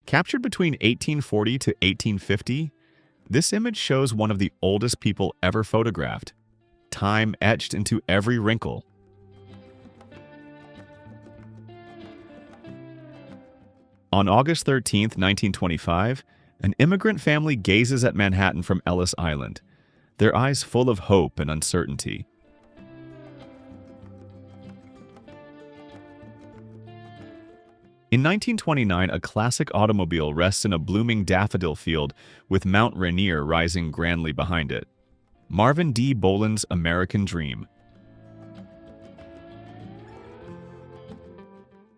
Captured between 1840 to 1850, this image shows one of the oldest people ever photographed, time etched into every wrinkle. On August 13, 1925, an immigrant family gazes at Manhattan from Ellis Island, their eyes full of hope and uncertainty. In 1929, a classic automobile rests in a blooming daffodil field with Mount Rainier rising grandly behind it. Marvin D. Boland's American Dream.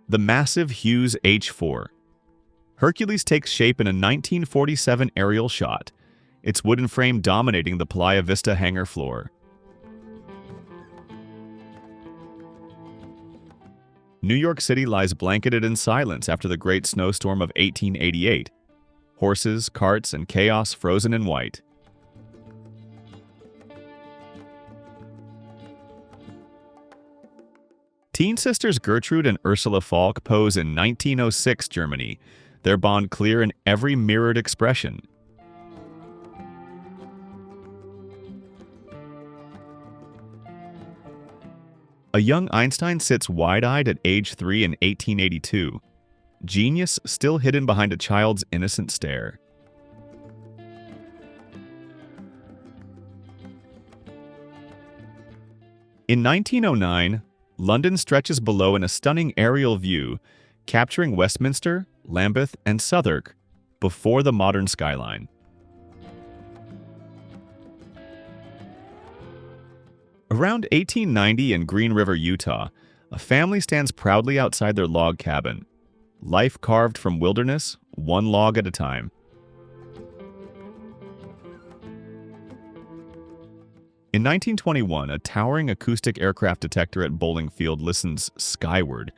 The massive Hughes H-4. Hercules takes shape in a 1947 aerial shot, its wooden frame dominating the Playa Vista hangar floor. New York City lies blanketed in silence after the great snowstorm of 1888. Horses, carts, and chaos frozen in white. Teen sisters Gertrude and Ursula Falk pose in 1906 Germany, their bond clear in every mirrored expression. A young Einstein sits wide-eyed at age 3 in 1882, genius still hidden behind a child's innocent stare. In 1909, London stretches below in a stunning aerial view, capturing Westminster, Lambeth, and Southwark before the modern skyline. Around 1890 in Green River, Utah, a family stands proudly outside their log cabin, life carved from wilderness, one log at a time. In 1921, a towering acoustic aircraft detector at Bowling Field listens skyward,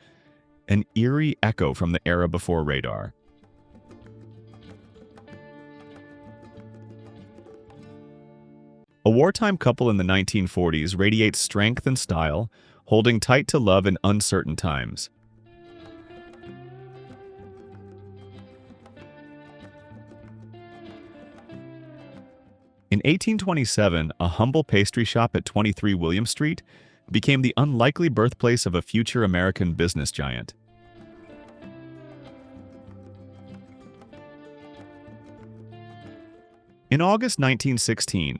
an eerie echo from the era before radar. A wartime couple in the 1940s radiates strength and style, holding tight to love in uncertain times. In 1827, a humble pastry shop at 23 William Street became the unlikely birthplace of a future American business giant. In August 1916,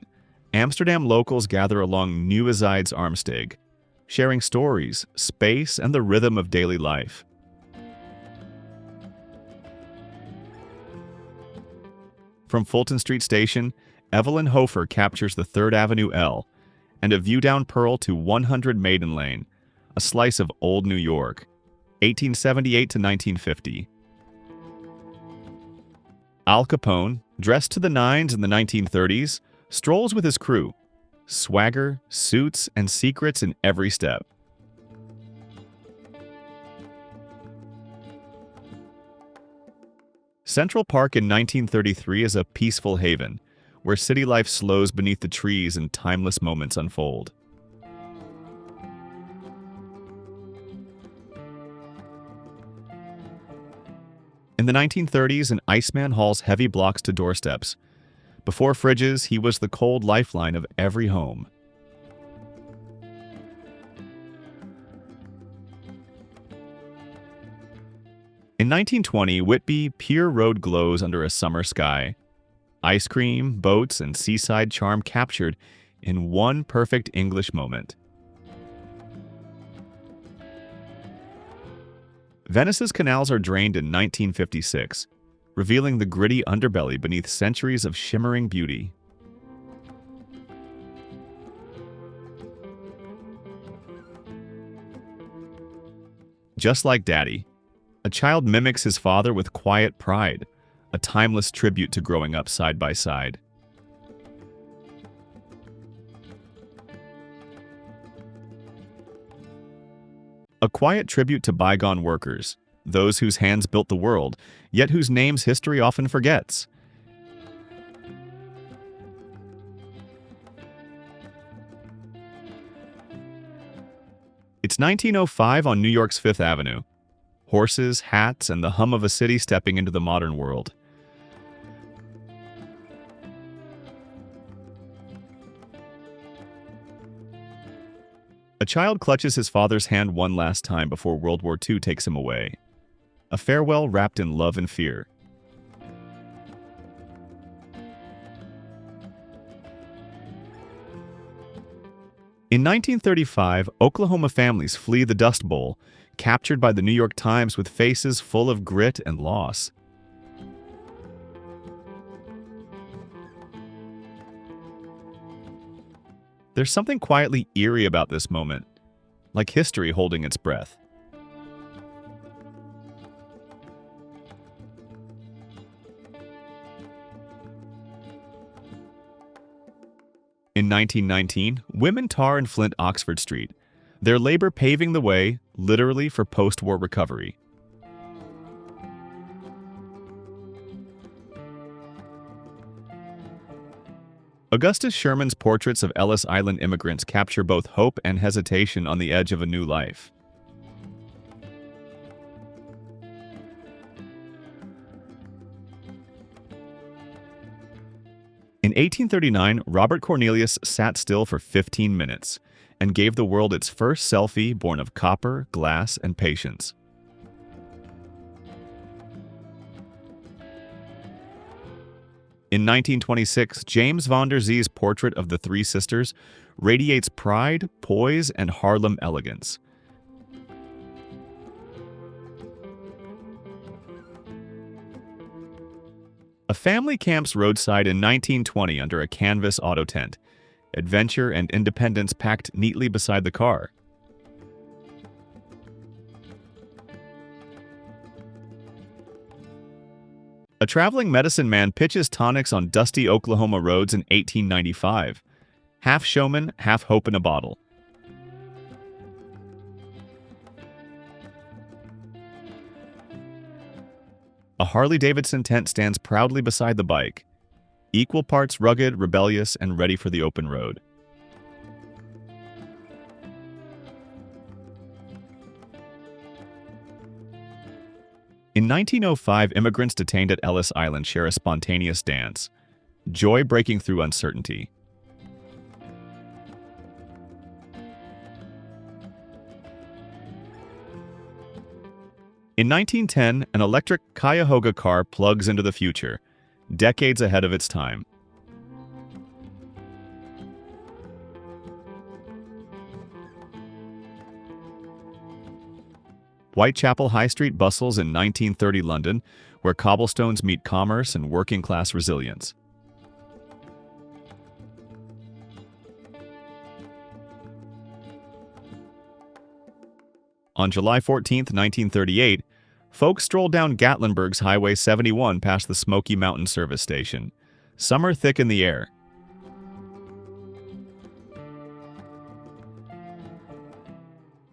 Amsterdam locals gather along Nieuwezijd's Armsteig, sharing stories, space, and the rhythm of daily life. From Fulton Street Station, Evelyn Hofer captures the 3rd Avenue L and a view down Pearl to 100 Maiden Lane, a slice of old New York, 1878 to 1950. Al Capone, dressed to the nines in the 1930s, strolls with his crew, swagger, suits, and secrets in every step. Central Park in 1933 is a peaceful haven, where city life slows beneath the trees and timeless moments unfold. In the 1930s, an Iceman hauls heavy blocks to doorsteps. Before fridges, he was the cold lifeline of every home. In 1920, Whitby Pier Road glows under a summer sky. Ice cream, boats, and seaside charm captured in one perfect English moment. Venice's canals are drained in 1956, revealing the gritty underbelly beneath centuries of shimmering beauty. Just like Daddy, a child mimics his father with quiet pride, a timeless tribute to growing up side by side. A quiet tribute to bygone workers, those whose hands built the world, yet whose names history often forgets. It's 1905 on New York's Fifth Avenue. horses, hats, and the hum of a city stepping into the modern world. A child clutches his father's hand one last time before World War II takes him away. A farewell wrapped in love and fear. In 1935, Oklahoma families flee the Dust Bowl, captured by the New York Times with faces full of grit and loss. There's something quietly eerie about this moment, like history holding its breath. In 1919, women tar and flint Oxford Street, their labor paving the way, literally, for post-war recovery. Augustus Sherman's portraits of Ellis Island immigrants capture both hope and hesitation on the edge of a new life. In 1839, Robert Cornelius sat still for 15 minutes and gave the world its first selfie born of copper, glass, and patience. In 1926, James Van der Zee's portrait of the Three Sisters radiates pride, poise, and Harlem elegance. A family camps roadside in 1920 under a canvas auto tent, adventure and independence packed neatly beside the car. A traveling medicine man pitches tonics on dusty Oklahoma roads in 1895. Half showman, half hope in a bottle. A Harley-Davidson tent stands proudly beside the bike, equal parts rugged, rebellious, and ready for the open road. In 1905, immigrants detained at Ellis Island share a spontaneous dance, joy breaking through uncertainty. In 1910, an electric Cuyahoga car plugs into the future, decades ahead of its time. Whitechapel High Street bustles in 1930 London, where cobblestones meet commerce and working-class resilience. On July 14, 1938, folks strolled down Gatlinburg's Highway 71 past the Smoky Mountain Service Station. Summer thick in the air.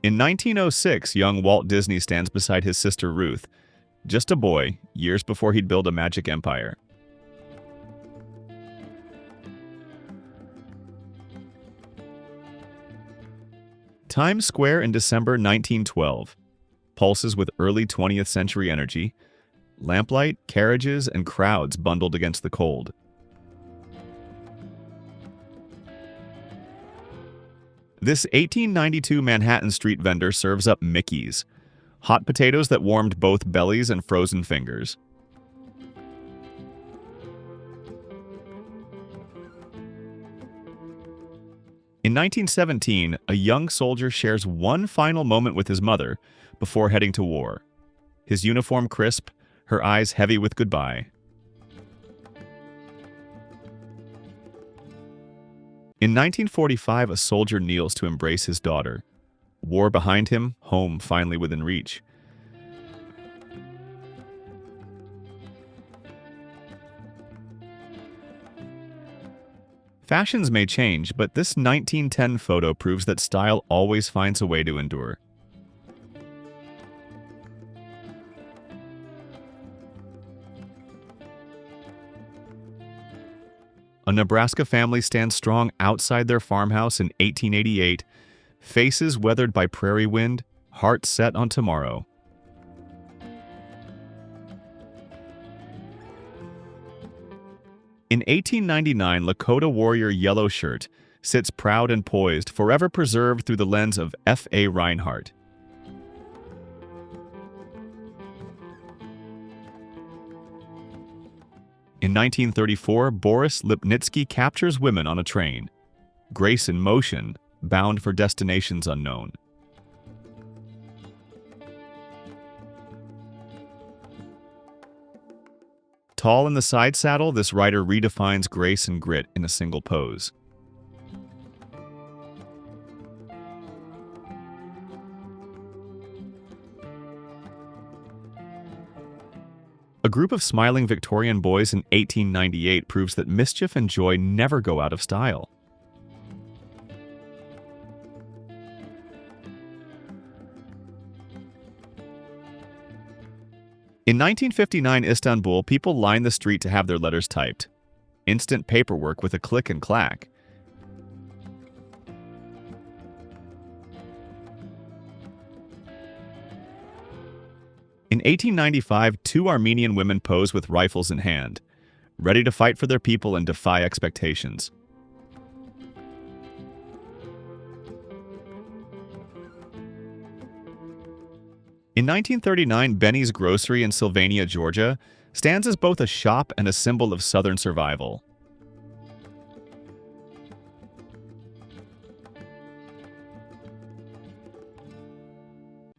In 1906, young Walt Disney stands beside his sister Ruth, just a boy, years before he'd build a magic empire. Times Square in December 1912 pulses with early 20th century energy, lamplight, carriages, and crowds bundled against the cold. This 1892 Manhattan street vendor serves up Mickeys, hot potatoes that warmed both bellies and frozen fingers. In 1917, a young soldier shares one final moment with his mother before heading to war. His uniform crisp, her eyes heavy with goodbye. In 1945, a soldier kneels to embrace his daughter. War behind him, home finally within reach. Fashions may change, but this 1910 photo proves that style always finds a way to endure. A Nebraska family stands strong outside their farmhouse in 1888, faces weathered by prairie wind, hearts set on tomorrow. In 1899, Lakota warrior Yellow Shirt sits proud and poised, forever preserved through the lens of F.A. Reinhardt. In 1934, Boris Lipnitsky captures women on a train. Grace in motion, bound for destinations unknown. Tall in the side saddle, this rider redefines grace and grit in a single pose. A group of smiling Victorian boys in 1898 proves that mischief and joy never go out of style. In 1959 Istanbul, people lined the street to have their letters typed. Instant paperwork with a click and clack. In 1895, two Armenian women pose with rifles in hand, ready to fight for their people and defy expectations. In 1939, Benny's Grocery in Sylvania, Georgia, stands as both a shop and a symbol of Southern survival.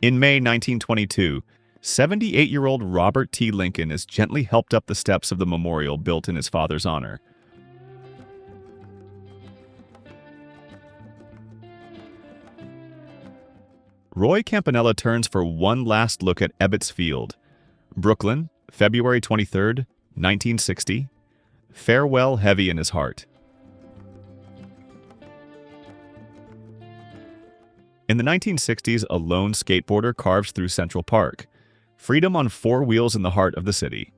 In May 1922, 78-year-old Robert T. Lincoln is gently helped up the steps of the memorial built in his father's honor. Roy Campanella turns for one last look at Ebbets Field. Brooklyn, February 23, 1960. Farewell heavy in his heart. In the 1960s, a lone skateboarder carves through Central Park. Freedom on four wheels in the heart of the city.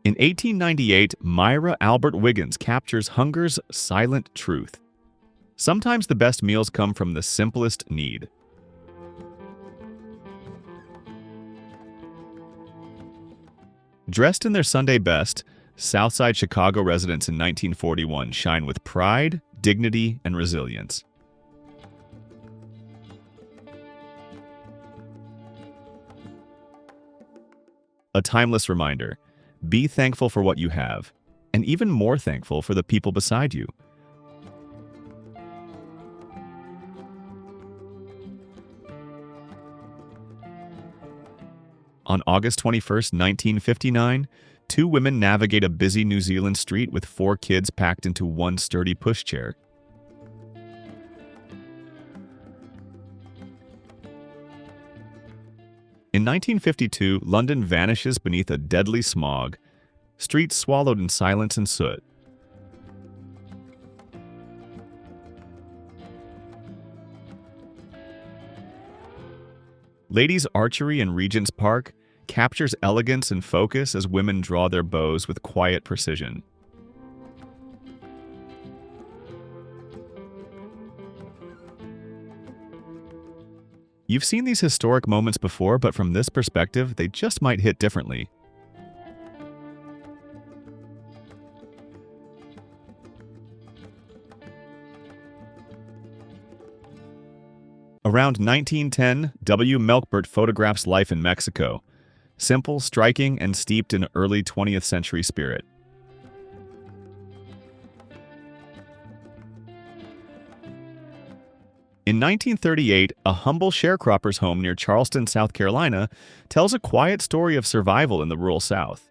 In 1898, Myra Albert Wiggins captures hunger's silent truth. Sometimes the best meals come from the simplest need. Dressed in their Sunday best, Southside Chicago residents in 1941 shine with pride, dignity, and resilience. A timeless reminder: be thankful for what you have, and even more thankful for the people beside you. On August 21, 1959, two women navigate a busy New Zealand street with four kids packed into one sturdy pushchair. In 1952, London vanishes beneath a deadly smog, streets swallowed in silence and soot. Ladies' archery in Regent's Park captures elegance and focus as women draw their bows with quiet precision. You've seen these historic moments before, but from this perspective, they just might hit differently. Around 1910, W. Melkbert photographs life in Mexico. Simple, striking, and steeped in early 20th century spirit. In 1938, a humble sharecropper's home near Charleston, South Carolina, tells a quiet story of survival in the rural South.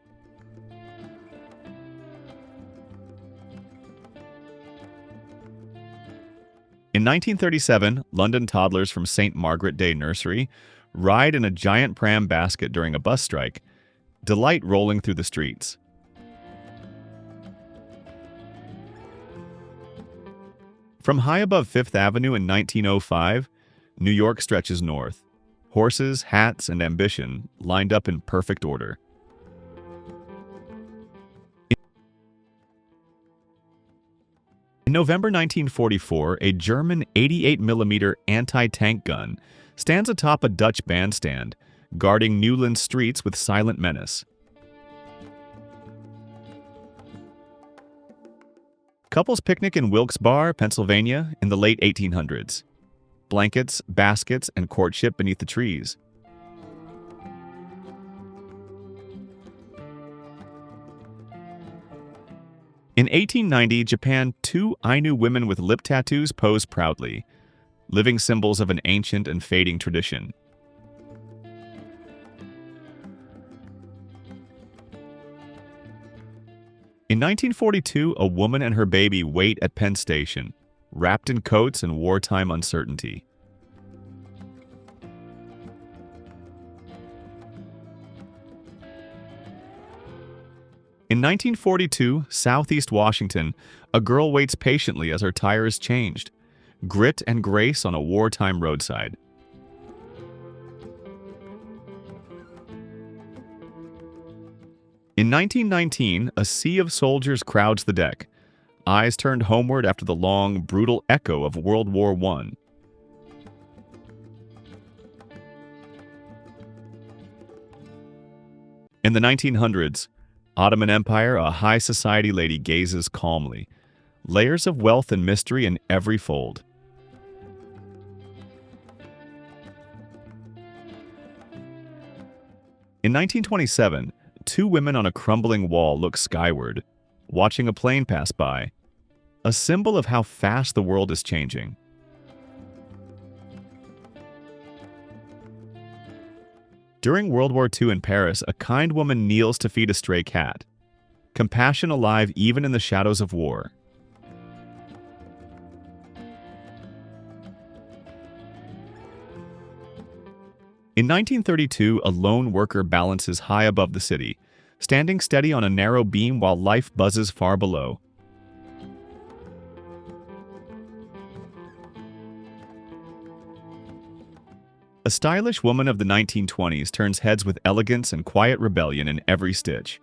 In 1937, London toddlers from St. Margaret Day Nursery ride in a giant pram basket during a bus strike, delight rolling through the streets. From high above Fifth Avenue in 1905, New York stretches north. Horses, hats, and ambition lined up in perfect order. In November 1944, a German 88mm anti-tank gun stands atop a Dutch bandstand, guarding Newland's streets with silent menace. Couples picnic in Wilkes-Barre, Pennsylvania in the late 1800s. Blankets, baskets, and courtship beneath the trees. In 1890, Japan, two Ainu women with lip tattoos pose proudly, living symbols of an ancient and fading tradition. In 1942, a woman and her baby wait at Penn Station, wrapped in coats and wartime uncertainty. In 1942, Southeast Washington, a girl waits patiently as her tire is changed. Grit and grace on a wartime roadside. In 1919, a sea of soldiers crowds the deck, eyes turned homeward after the long, brutal echo of World War I. In the 1900s, Ottoman Empire, a high society lady gazes calmly, layers of wealth and mystery in every fold. In 1927, two women on a crumbling wall look skyward, watching a plane pass by, a symbol of how fast the world is changing. During World War II in Paris, a kind woman kneels to feed a stray cat. Compassion alive even in the shadows of war. In 1932, a lone worker balances high above the city, standing steady on a narrow beam while life buzzes far below. A stylish woman of the 1920s turns heads with elegance and quiet rebellion in every stitch.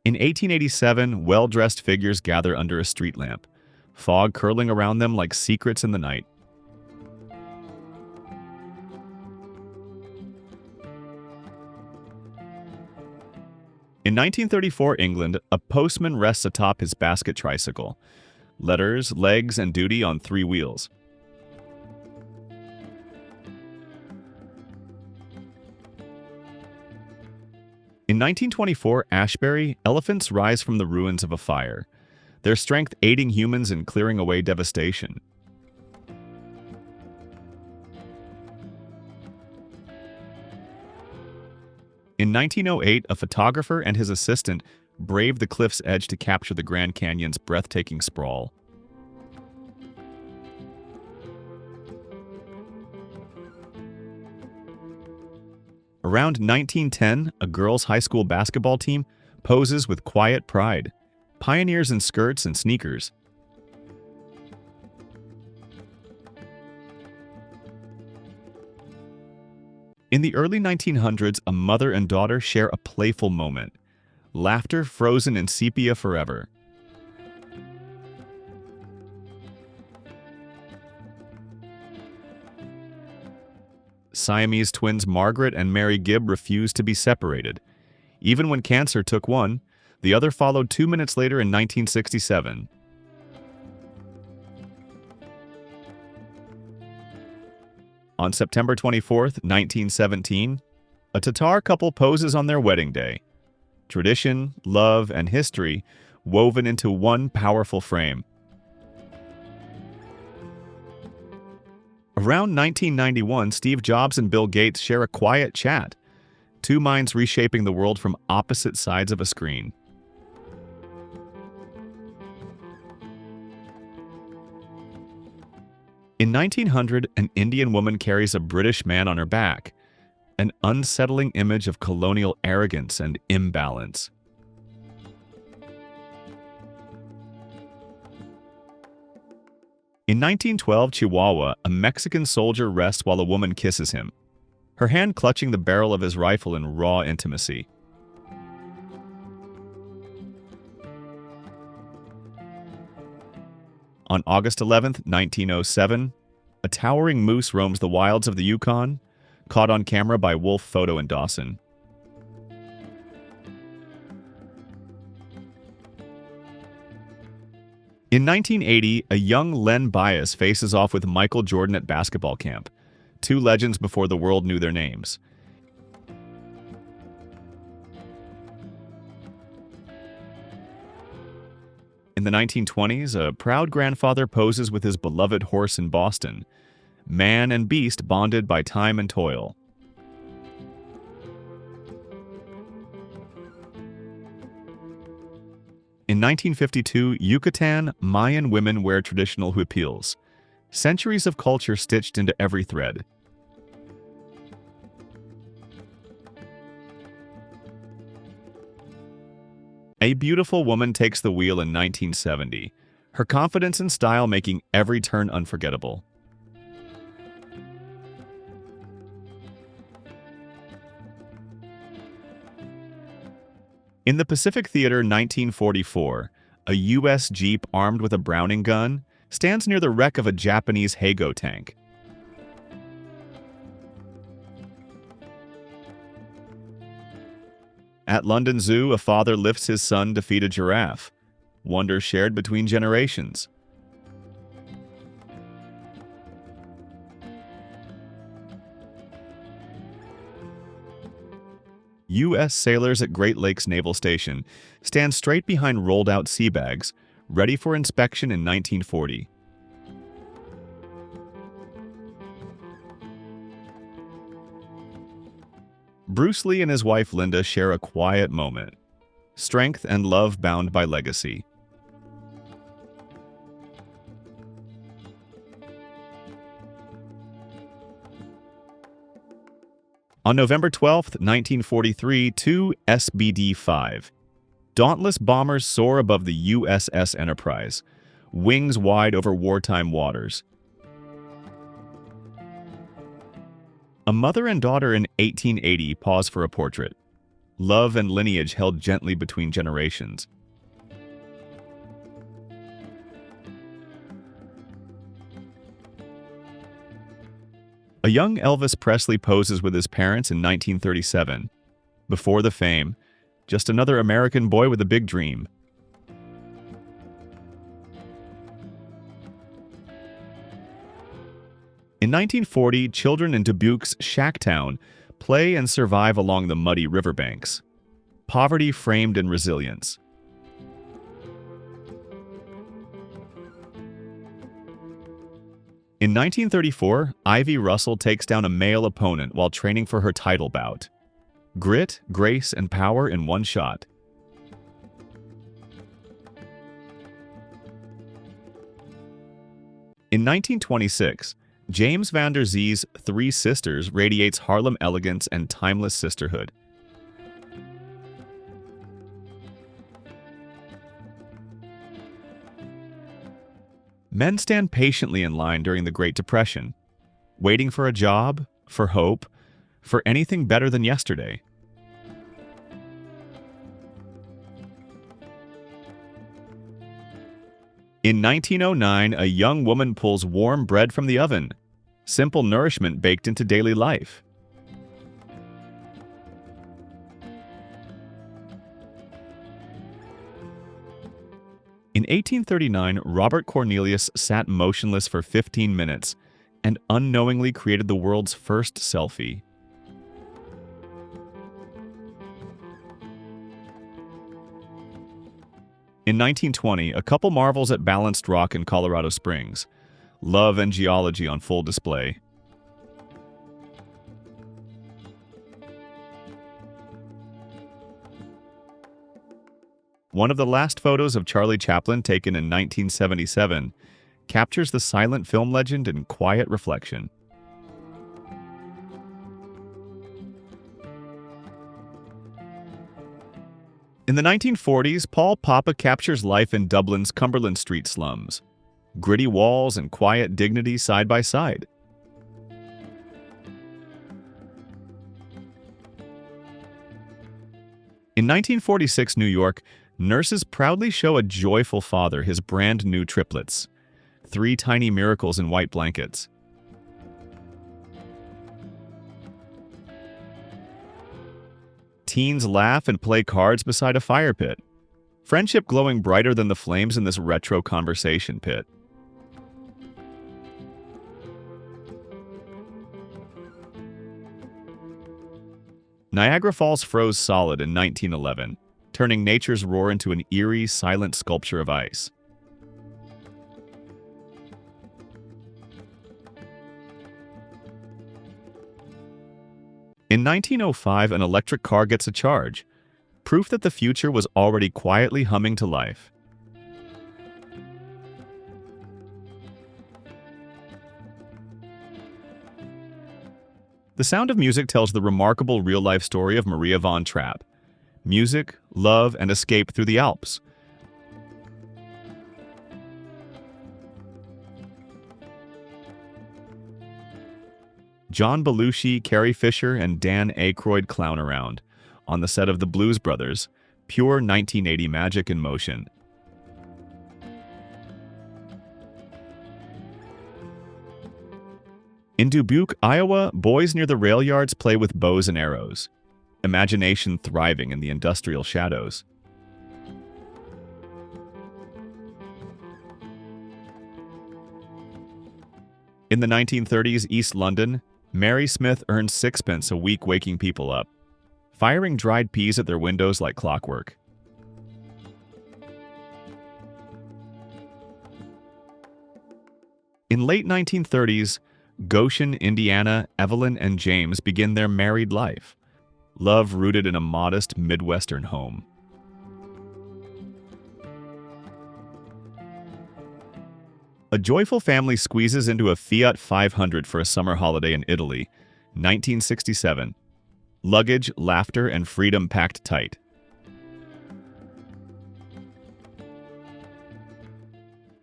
In 1887, well-dressed figures gather under a street lamp, fog curling around them like secrets in the night. In 1934 England, a postman rests atop his basket tricycle, letters, legs, and duty on three wheels. In 1924 Ashbury, elephants rise from the ruins of a fire, their strength aiding humans in clearing away devastation. In 1908, a photographer and his assistant braved the cliff's edge to capture the Grand Canyon's breathtaking sprawl. Around 1910, a girls' high school basketball team poses with quiet pride, pioneers in skirts and sneakers. In the early 1900s, a mother and daughter share a playful moment, laughter frozen in sepia forever. Siamese twins Margaret and Mary Gibb refused to be separated. Even when cancer took one, the other followed 2 minutes later in 1967. On September 24, 1917, a Tatar couple poses on their wedding day. Tradition, love, and history woven into one powerful frame. Around 1991, Steve Jobs and Bill Gates share a quiet chat, two minds reshaping the world from opposite sides of a screen. In 1900, an Indian woman carries a British man on her back, an unsettling image of colonial arrogance and imbalance. In 1912 Chihuahua, a Mexican soldier rests while a woman kisses him, her hand clutching the barrel of his rifle in raw intimacy. On August 11, 1907, a towering moose roams the wilds of the Yukon, caught on camera by Wolf Photo in Dawson. In 1980, a young Len Bias faces off with Michael Jordan at basketball camp, two legends before the world knew their names. In the 1920s, a proud grandfather poses with his beloved horse in Boston, man and beast bonded by time and toil. In 1952, Yucatan, Mayan women wear traditional huipiles, centuries of culture stitched into every thread. A beautiful woman takes the wheel in 1970, her confidence and style making every turn unforgettable. In the Pacific Theater 1944, a U.S. Jeep armed with a Browning gun stands near the wreck of a Japanese Heigo tank. At London Zoo, a father lifts his son to feed a giraffe, wonder shared between generations. U.S. sailors at Great Lakes Naval Station stand straight behind rolled-out sea bags, ready for inspection in 1940. Bruce Lee and his wife Linda share a quiet moment. Strength and love bound by legacy. On November 12, 1943, two SBD-5 dauntless bombers soar above the USS Enterprise, wings wide over wartime waters. A mother and daughter in 1880 pause for a portrait. Love and lineage held gently between generations. A young Elvis Presley poses with his parents in 1937. Before the fame, just another American boy with a big dream. In 1940, children in Dubuque's Shacktown play and survive along the muddy riverbanks. Poverty framed in resilience. In 1934, Ivy Russell takes down a male opponent while training for her title bout. Grit, grace, and power in one shot. In 1926, James Van Der Zee's Three Sisters radiates Harlem elegance and timeless sisterhood. Men stand patiently in line during the Great Depression, waiting for a job, for hope, for anything better than yesterday. In 1909, a young woman pulls warm bread from the oven, simple nourishment baked into daily life. In 1839, Robert Cornelius sat motionless for 15 minutes and unknowingly created the world's first selfie. In 1920, a couple marvels at Balanced Rock in Colorado Springs. Love and geology on full display. One of the last photos of Charlie Chaplin, taken in 1977, captures the silent film legend in quiet reflection. In the 1940s, Paul Papa captures life in Dublin's Cumberland Street slums. Gritty walls and quiet dignity side by side. In 1946 New York, nurses proudly show a joyful father his brand new triplets. three tiny miracles in white blankets. Teens laugh and play cards beside a fire pit. Friendship glowing brighter than the flames in this retro conversation pit. Niagara Falls froze solid in 1911, turning nature's roar into an eerie, silent sculpture of ice. In 1905, an electric car gets a charge, proof that the future was already quietly humming to life. The Sound of Music tells the remarkable real-life story of Maria von Trapp. Music, love, and escape through the Alps. John Belushi, Carrie Fisher, and Dan Aykroyd clown around on the set of The Blues Brothers, pure 1980 magic in motion. In Dubuque, Iowa, boys near the rail yards play with bows and arrows, imagination thriving in the industrial shadows. In the 1930s, East London, Mary Smith earned sixpence a week waking people up, firing dried peas at their windows like clockwork. In late 1930s, Goshen, Indiana, Evelyn and James begin their married life, love rooted in a modest Midwestern home. A joyful family squeezes into a Fiat 500 for a summer holiday in Italy, 1967. Luggage, laughter, and freedom packed tight.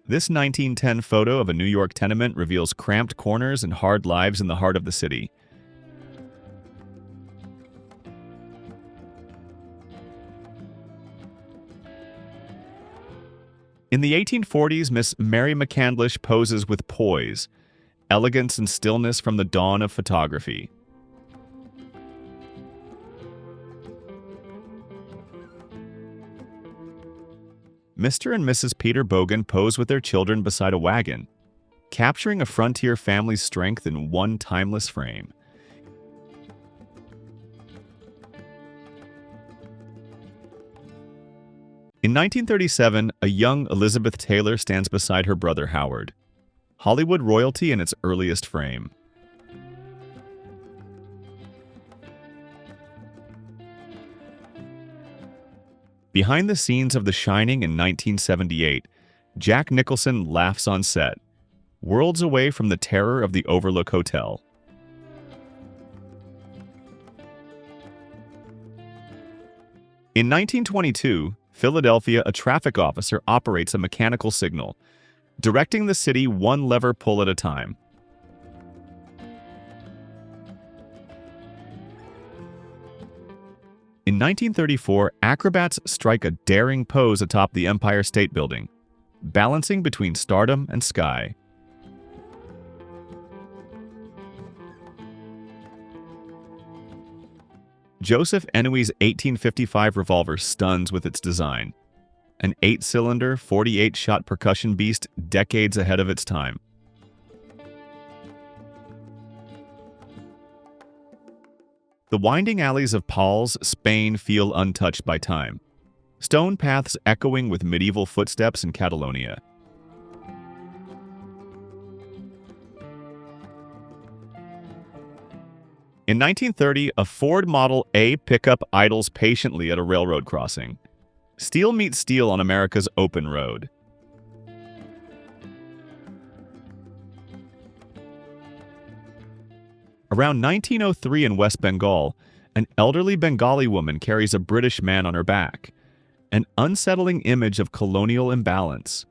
This 1910 photo of a New York tenement reveals cramped corners and hard lives in the heart of the city. In the 1840s, Miss Mary McCandlish poses with poise, elegance and stillness from the dawn of photography. Mr. and Mrs. Peter Bogan pose with their children beside a wagon, capturing a frontier family's strength in one timeless frame. In 1937, a young Elizabeth Taylor stands beside her brother Howard, Hollywood royalty in its earliest frame. Behind the scenes of The Shining in 1978, Jack Nicholson laughs on set, worlds away from the terror of the Overlook Hotel. In 1922, Philadelphia, a traffic officer operates a mechanical signal, directing the city one lever pull at a time. In 1934, acrobats strike a daring pose atop the Empire State Building, balancing between stardom and sky. Joseph Enui's 1855 revolver stuns with its design, an 8-cylinder, 48-shot percussion beast decades ahead of its time. The winding alleys of Paul's, Spain feel untouched by time, stone paths echoing with medieval footsteps in Catalonia. In 1930, a Ford Model A pickup idles patiently at a railroad crossing. Steel meets steel on America's open road. Around 1903 in West Bengal, an elderly Bengali woman carries a British man on her back, an unsettling image of colonial imbalance,